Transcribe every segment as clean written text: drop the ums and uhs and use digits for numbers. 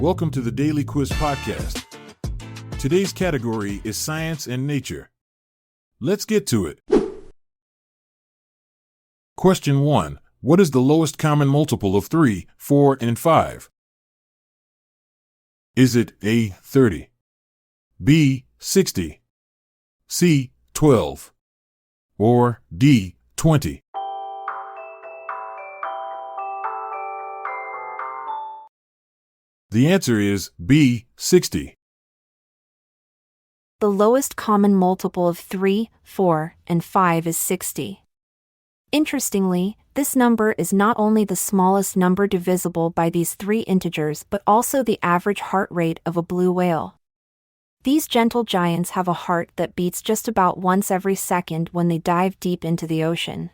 Welcome to the Daily Quiz Podcast. Today's category is Science and Nature. Let's get to it. Question 1. What is the lowest common multiple of 3, 4, and 5? Is it A, 30, B, 60, C, 12, or D, 20? The answer is B, 60. The lowest common multiple of 3, 4, and 5 is 60. Interestingly, this number is not only the smallest number divisible by these three integers but also the average heart rate of a blue whale. These gentle giants have a heart that beats just about once every second when they dive deep into the ocean.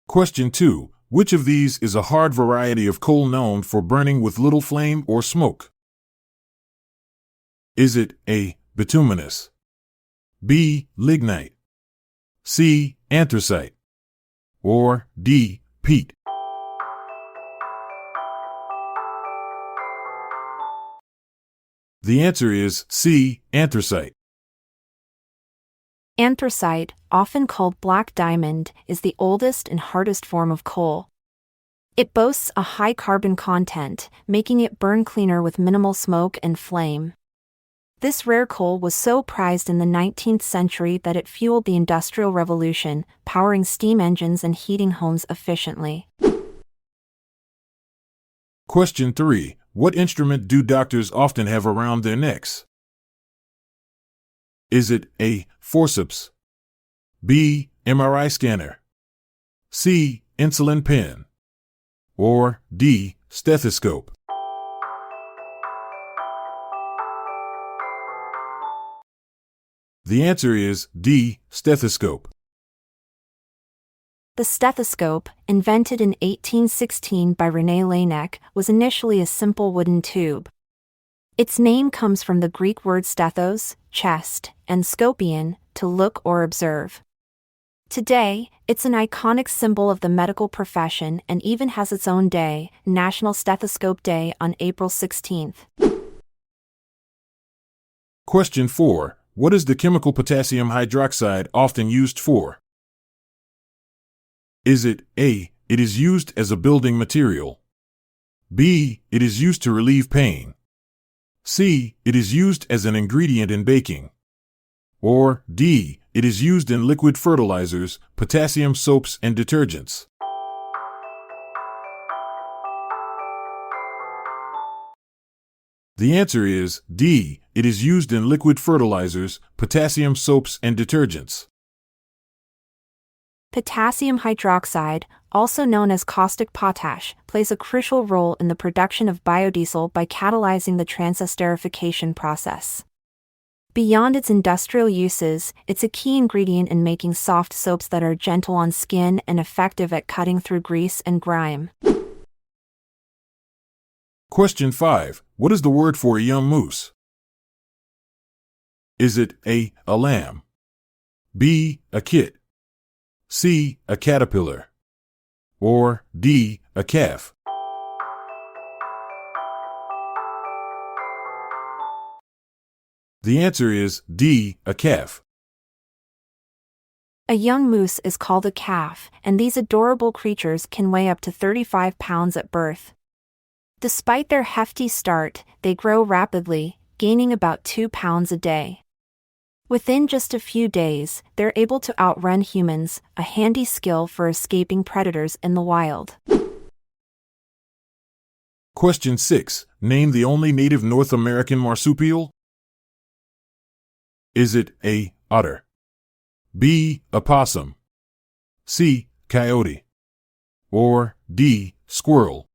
Question 2. Which of these is a hard variety of coal known for burning with little flame or smoke? Is it A, bituminous, B, lignite, C, anthracite, or D, peat? The answer is C, anthracite. Anthracite, often called black diamond, is the oldest and hardest form of coal. It boasts a high carbon content, making it burn cleaner with minimal smoke and flame. This rare coal was so prized in the 19th century that it fueled the Industrial Revolution, powering steam engines and heating homes efficiently. Question 3. What instrument do doctors often have around their necks? Is it A, forceps, B, MRI scanner, C, insulin pen, or D, stethoscope? The answer is D, stethoscope. The stethoscope, invented in 1816 by René Laennec, was initially a simple wooden tube. Its name comes from the Greek word stethos, chest, and scopion, to look or observe. Today, it's an iconic symbol of the medical profession and even has its own day, National Stethoscope Day on April 16th. Question 4. What is the chemical potassium hydroxide often used for? Is it A, it is used as a building material, B, it is used to relieve pain, C, it is used as an ingredient in baking, or D, it is used in liquid fertilizers, potassium soaps, and detergents? The answer is D, it is used in liquid fertilizers, potassium soaps, and detergents. Potassium hydroxide, also known as caustic potash, plays a crucial role in the production of biodiesel by catalyzing the transesterification process. Beyond its industrial uses, it's a key ingredient in making soft soaps that are gentle on skin and effective at cutting through grease and grime. Question 5. What is the word for a young moose? Is it A, lamb, B, a kit, C, a caterpillar, or D, a calf? The answer is D, a calf. A young moose is called a calf, and these adorable creatures can weigh up to 35 pounds at birth. Despite their hefty start, they grow rapidly, gaining about 2 pounds a day. Within just a few days, they're able to outrun humans, a handy skill for escaping predators in the wild. Question 6. Name the only native North American marsupial. Is it A, otter, B, opossum, C, coyote, or D, squirrel?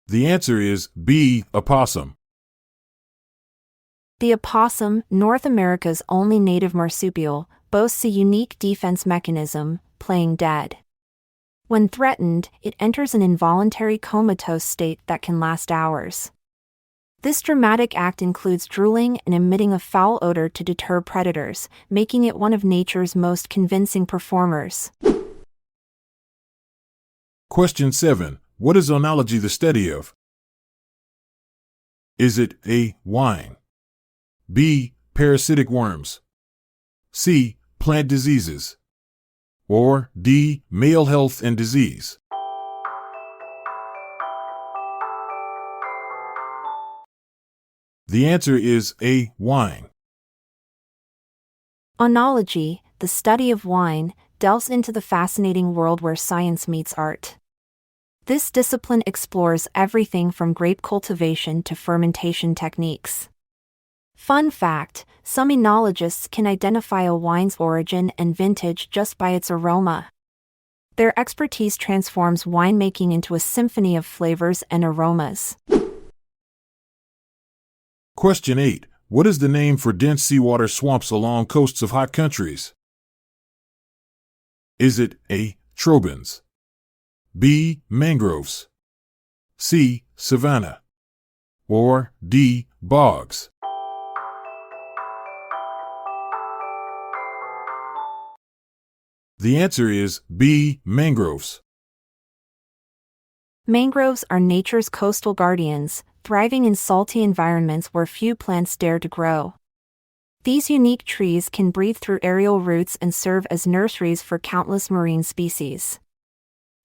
The answer is B, opossum. The opossum, North America's only native marsupial, boasts a unique defense mechanism, playing dead. When threatened, it enters an involuntary comatose state that can last hours. This dramatic act includes drooling and emitting a foul odor to deter predators, making it one of nature's most convincing performers. Question 7. What is oenology the study of? Is it A. Wine, B. Parasitic worms, C. Plant diseases, or D. Male health and disease? The answer is A. Wine. Oenology, the study of wine, delves into the fascinating world where science meets art. This discipline explores everything from grape cultivation to fermentation techniques. Fun fact, some oenologists can identify a wine's origin and vintage just by its aroma. Their expertise transforms winemaking into a symphony of flavors and aromas. Question 8. What is the name for dense seawater swamps along coasts of hot countries? Is it A. Trobans, B. Mangroves, C. Savanna, or D. Bogs? The answer is B. Mangroves. Mangroves are nature's coastal guardians, thriving in salty environments where few plants dare to grow. These unique trees can breathe through aerial roots and serve as nurseries for countless marine species.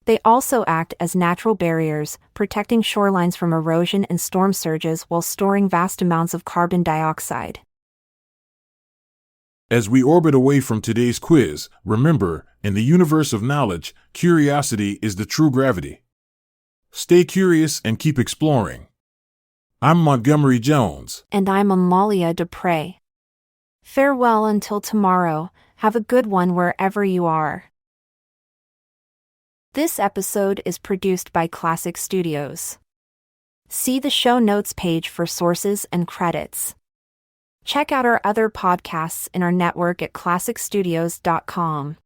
They also act as natural barriers, protecting shorelines from erosion and storm surges while storing vast amounts of carbon dioxide. As we orbit away from today's quiz, remember, in the universe of knowledge, curiosity is the true gravity. Stay curious and keep exploring. I'm Montgomery Jones. And I'm Amalia Dupre. Farewell until tomorrow. Have a good one wherever you are. This episode is produced by Classic Studios. See the show notes page for sources and credits. Check out our other podcasts in our network at classicstudios.com.